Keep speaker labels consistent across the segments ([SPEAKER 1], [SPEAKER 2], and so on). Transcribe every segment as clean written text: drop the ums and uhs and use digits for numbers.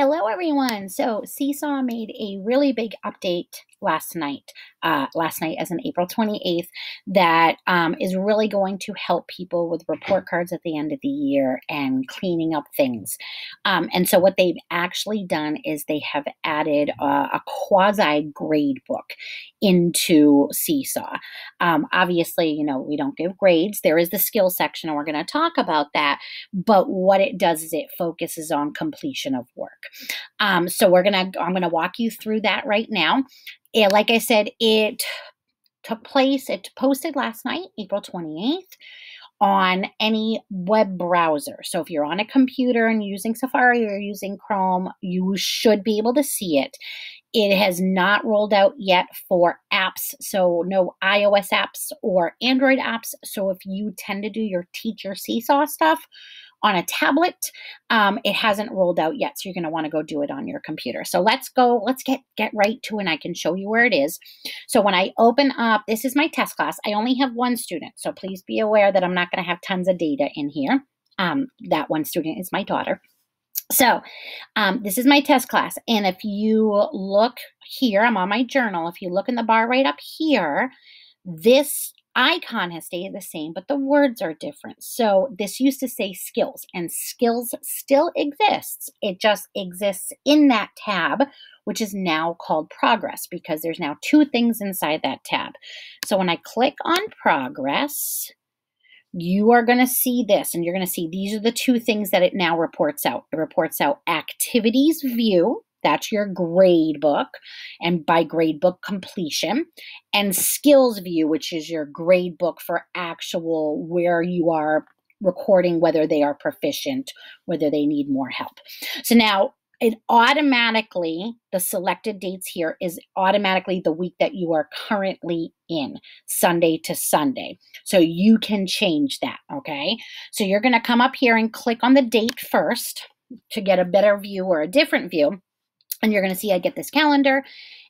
[SPEAKER 1] Hello, everyone. So, Seesaw made a really big update last night as in April 28th, that is really going to help people with report cards at the end of the year and cleaning up things. And so, what they've actually done is they have added a quasi grade book into Seesaw. Obviously, we don't give grades. There is the skill section, and we're going to talk about that. But what it does is it focuses on completion of work. So I'm gonna walk you through that right now. Like I said, it posted last night, April 28th, on any web browser. So if you're on a computer and using Safari or using Chrome, you should be able to see it. It has not rolled out yet for apps, so no iOS apps or Android apps. So if you tend to do your teacher Seesaw stuff on a tablet, it hasn't rolled out yet. So you're going to want to go do it on your computer. So let's get right to it, and I can show you where it is. So when I open up, this is my test class. I only have one student, so please be aware that I'm not going to have tons of data in here. That one student is my daughter. So this is my test class. And if you look here, I'm on my journal. If you look in the bar right up here, this icon has stayed the same, but the words are different. So this used to say skills, and skills still exists. It just exists in that tab, which is now called progress, because there's now two things inside that tab. So when I click on progress, you are going to see this, and you're going to see these are the two things that it now reports out. It reports out activities view. That's your grade book, and by grade book completion, and skills view, which is your grade book for actual where you are recording whether they are proficient, whether they need more help. So now it automatically, the selected dates here is automatically the week that you are currently in, Sunday to Sunday. So you can change that, okay? So you're going to come up here and click on the date first to get a better view or a different view. And you're going to see I get this calendar.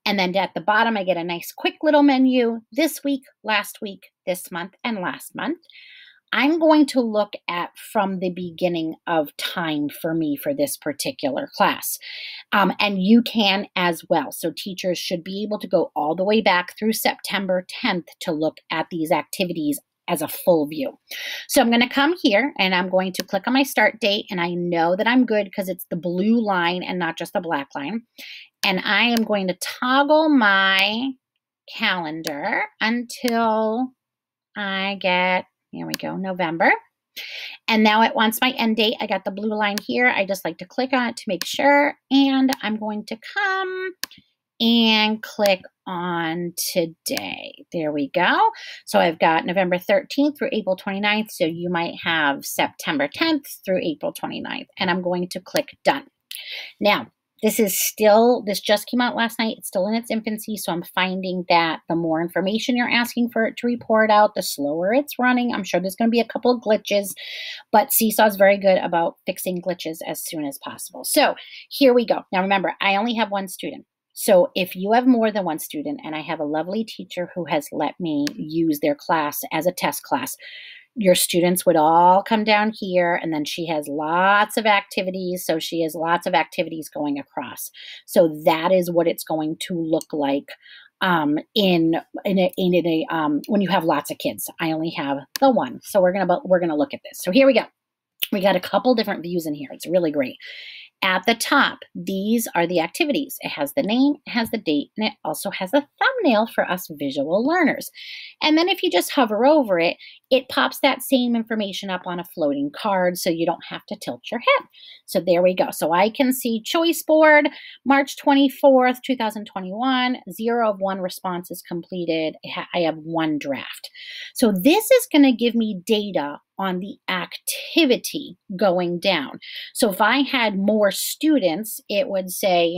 [SPEAKER 1] And then at the bottom, I get a nice quick little menu. This week, last week, this month, and last month. I'm going to look at from the beginning of time for me for this particular class. And you can as well. So teachers should be able to go all the way back through September 10th to look at these activities as a full view. So I'm going to come here and I'm going to click on my start date, and I know that I'm good because it's the blue line and not just the black line. And I am going to toggle my calendar until I get, here we go, November. And now it wants my end date. I got the blue line here. I just like to click on it to make sure. And I'm going to come and click on today. There we go. So I've got November 13th through April 29th. So you might have September 10th through April 29th. And I'm going to click done. Now, this just came out last night. It's still in its infancy, so I'm finding that the more information you're asking for it to report out, the slower it's running. I'm sure there's going to be a couple of glitches, but Seesaw is very good about fixing glitches as soon as possible. So here we go. Now remember, I only have one student. So if you have more than one student, and I have a lovely teacher who has let me use their class as a test class, your students would all come down here, and then she has lots of activities. So she has lots of activities going across. So that is what it's going to look like when you have lots of kids. I only have the one. So we're gonna look at this. So here we go. We got a couple different views in here. It's really great. At the top, these are the activities. It has the name, it has the date, and it also has a thumbnail for us visual learners. And then if you just hover over it, it pops that same information up on a floating card so you don't have to tilt your head. So there we go. So I can see choice board, March 24th, 2021, 0 of 1 responses completed. I have 1 draft. So this is going to give me data on the activity going down. So if I had more students, it would say,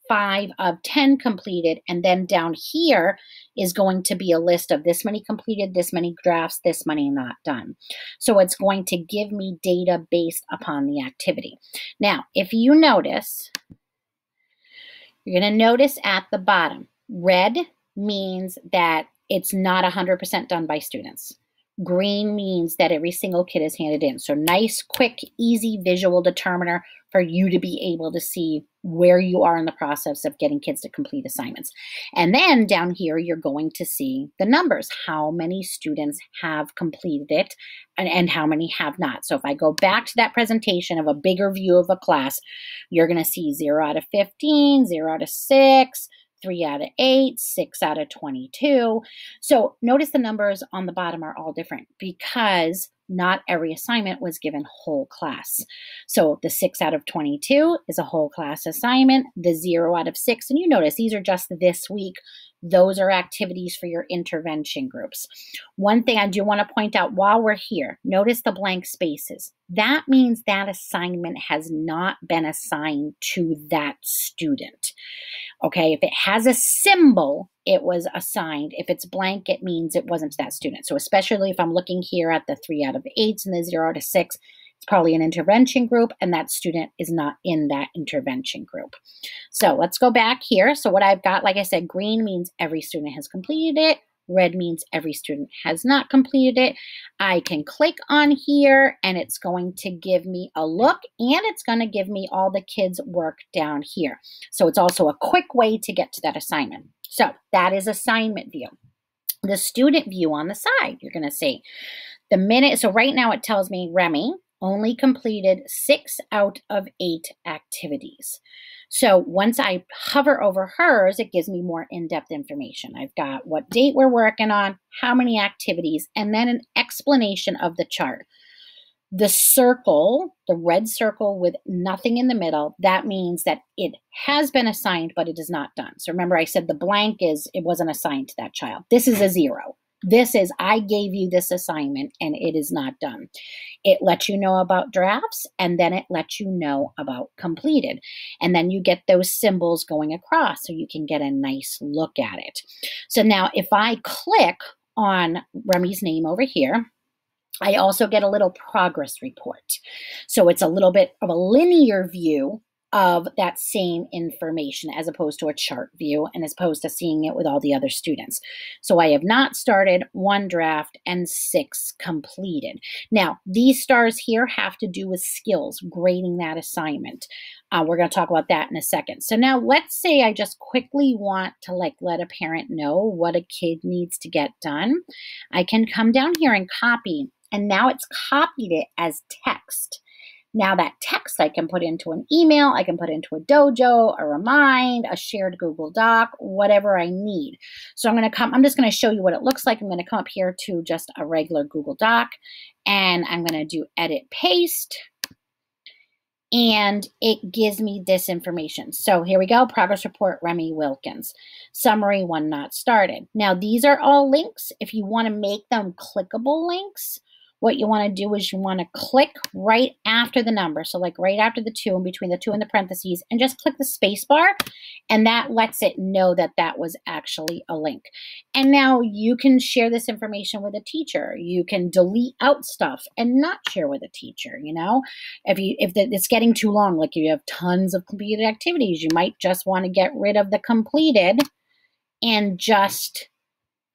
[SPEAKER 1] 5 of 10 completed, and then down here is going to be a list of this many completed, this many drafts, this many not done. So it's going to give me data based upon the activity. Now, if you notice, you're going to notice at the bottom, red means that it's not 100% done by students. Green means that every single kid is handed in. So nice, quick, easy visual determiner for you to be able to see where you are in the process of getting kids to complete assignments. And then down here, you're going to see the numbers, how many students have completed it and how many have not. So if I go back to that presentation of a bigger view of a class, you're going to see 0 out of 15, 0 out of 6, 3 out of 8, 6 out of 22. So notice the numbers on the bottom are all different because not every assignment was given whole class. So the 6 out of 22 is a whole class assignment. The 0 out of 6, and you notice these are just this week. Those are activities for your intervention groups. One thing I do want to point out while we're here, notice the blank spaces. That means that assignment has not been assigned to that student. Okay, if it has a symbol, it was assigned. If it's blank, it means it wasn't to that student. So especially if I'm looking here at the 3 out of 8s and the 0 out of 6, it's probably an intervention group, and that student is not in that intervention group. So let's go back here. So what I've got, like I said, green means every student has completed it. Red means every student has not completed it. I can click on here and it's going to give me a look, and it's going to give me all the kids' work down here. So it's also a quick way to get to that assignment. So that is assignment view. The student view on the side, you're going to see the minute. So right now it tells me Remy only completed 6 out of 8 activities. So once I hover over hers, it gives me more in-depth information. I've got what date we're working on, how many activities, and then an explanation of the chart. The circle, the red circle with nothing in the middle, that means that it has been assigned, but it is not done. So remember I said the blank is it wasn't assigned to that child. This is a 0. This is, I gave you this assignment and it is not done. It lets you know about drafts, and then it lets you know about completed. And then you get those symbols going across so you can get a nice look at it. So now if I click on Remy's name over here, I also get a little progress report. So it's a little bit of a linear view of that same information as opposed to a chart view and as opposed to seeing it with all the other students. So I have not started, 1 draft and 6 completed. Now, these stars here have to do with skills, grading that assignment. We're going to talk about that in a second. So now let's say I just quickly want to let a parent know what a kid needs to get done. I can come down here and copy, and now it's copied it as text. Now that text I can put into an email, I can put into a dojo, a remind, a shared Google Doc, whatever I need. So I'm just going to show you what it looks like. I'm going to come up here to just a regular Google Doc, and I'm going to do edit paste, and it gives me this information. So here we go, progress report, Remy Wilkins. Summary, 1 not started. Now these are all links. If you want to make them clickable links, what you want to do is you want to click right after the number. So like right after the 2 and between the 2 and the parentheses, and just click the space bar, and that lets it know that that was actually a link. And now you can share this information with a teacher. You can delete out stuff and not share with a teacher, you know. If it's getting too long, like you have tons of completed activities, you might just want to get rid of the completed and just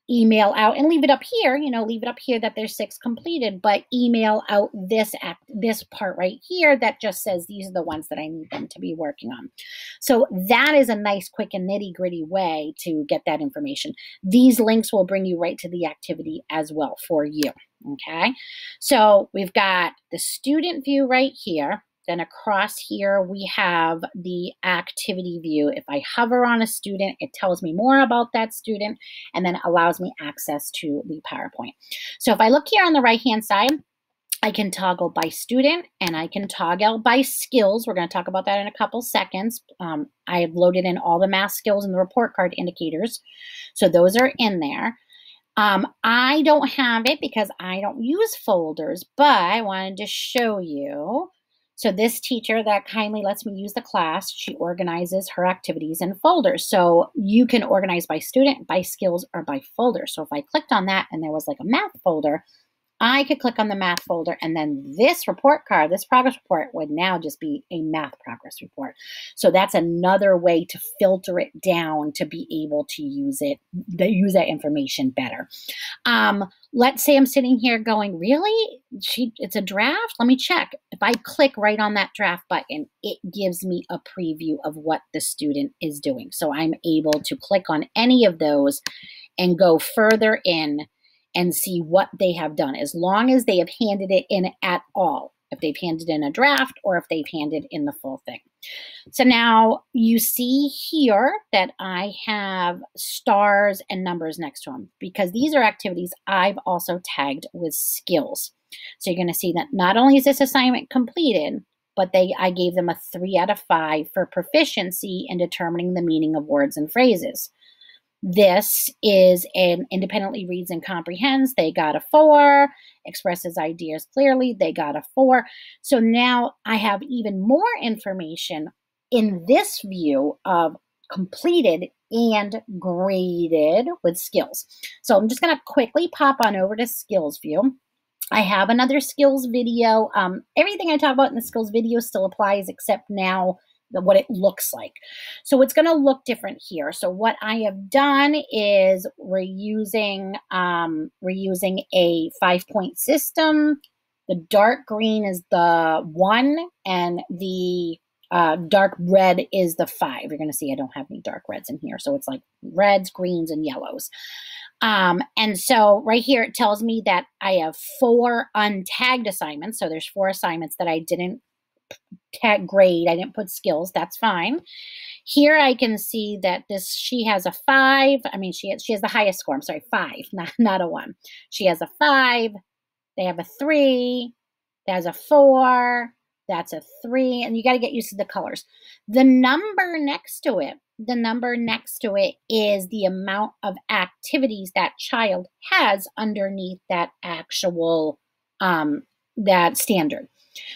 [SPEAKER 1] email out and leave it up here, leave it up here that there's 6 completed, but email out this part right here that just says these are the ones that I need them to be working on. So that is a nice, quick, and nitty-gritty way to get that information. These links will bring you right to the activity as well for you. Okay, so we've got the student view right here. Then across here, we have the activity view. If I hover on a student, it tells me more about that student and then allows me access to the PowerPoint. So if I look here on the right-hand side, I can toggle by student and I can toggle by skills. We're going to talk about that in a couple seconds. I have loaded in all the math skills and the report card indicators. So those are in there. I don't have it because I don't use folders, but I wanted to show you. So this teacher that kindly lets me use the class, she organizes her activities in folders. So you can organize by student, by skills, or by folder. So if I clicked on that and there was like a math folder, I could click on the math folder, and then this report card, this progress report, would now just be a math progress report. So that's another way to filter it down to be able to use that information better. Let's say I'm sitting here going, really? It's a draft? Let me check. If I click right on that draft button, it gives me a preview of what the student is doing. So I'm able to click on any of those and go further in and see what they have done, as long as they have handed it in at all. If they've handed in a draft or if they've handed in the full thing. So now you see here that I have stars and numbers next to them, because these are activities I've also tagged with skills. So you're going to see that not only is this assignment completed, but I gave them a 3 out of 5 for proficiency in determining the meaning of words and phrases. This is an independently reads and comprehends. They got a 4. Expresses ideas clearly. They got a 4. So now I have even more information in this view of completed and graded with skills. So I'm just going to quickly pop on over to skills view. I have another skills video. Everything I talk about in the skills video still applies, except now what it looks like. So it's going to look different here. So what I have done is we're using a 5-point system. The dark green is the 1, and the dark red is the 5. You're going to see I don't have any dark reds in here. So it's like reds, greens, and yellows. And so right here, it tells me that I have 4 untagged assignments. So there's 4 assignments that I didn't tag grade. I didn't put skills. That's fine. Here I can see that she has a 5. I mean, she has the highest score. I'm sorry, 5, not a 1. She has a 5. They have a 3. There's a 4. That's a 3. And you got to get used to the colors. The number next to it is the amount of activities that child has underneath that actual, that standard.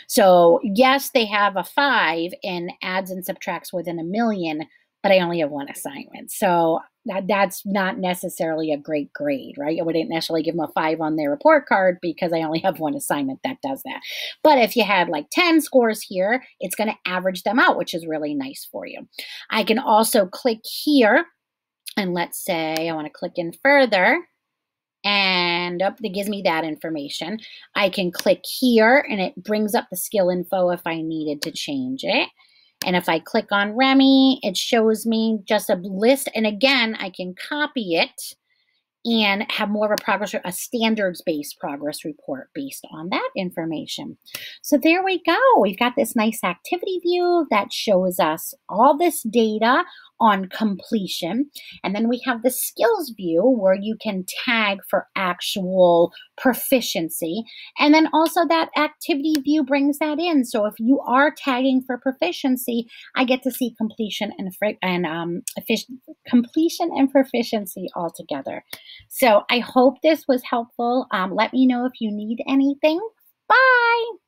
[SPEAKER 1] So yes, they have a 5 in adds and subtracts within a million, but I only have 1 assignment. So that's not necessarily a great grade, right? I wouldn't necessarily give them a 5 on their report card because I only have 1 assignment that does that. But if you had like 10 scores here, it's going to average them out, which is really nice for you. I can also click here, and let's say I want to click in further. And it gives me that information. I can click here and it brings up the skill info if I needed to change it. And if I click on Remy, it shows me just a list. And again, I can copy it and have more of a standards-based progress report based on that information. So there we go. We've got this nice activity view that shows us all this data on completion. And then we have the skills view where you can tag for actual proficiency. And then also that activity view brings that in. So if you are tagging for proficiency, I get to see completion and proficiency all together. So I hope this was helpful. Let me know if you need anything. Bye.